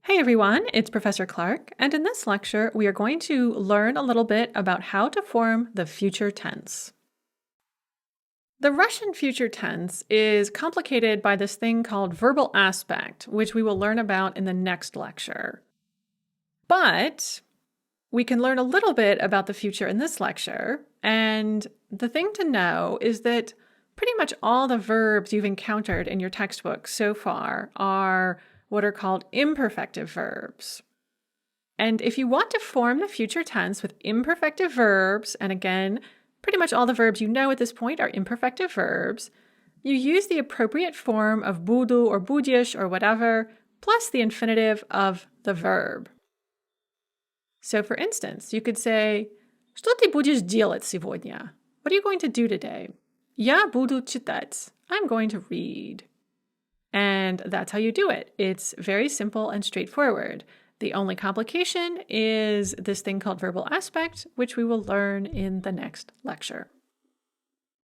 Hey everyone, it's Professor Clark, and in this lecture we are going to learn a little bit about how to form the future tense. The Russian future tense is complicated by this thing called verbal aspect, which we will learn about in the next lecture. But we can learn a little bit about the future in this lecture, and the thing to know is that pretty much all the verbs you've encountered in your textbook so far are what are called imperfective verbs. And if you want to form the future tense with imperfective verbs, and again, pretty much all the verbs you know at this point are imperfective verbs, you use the appropriate form of budu or будешь or whatever, plus the infinitive of the verb. So for instance, you could say, Что ты будешь делать сегодня? What are you going to do today? Я буду читать. I'm going to read. And that's how you do it. It's very simple and straightforward. The only complication is this thing called verbal aspect, which we will learn in the next lecture.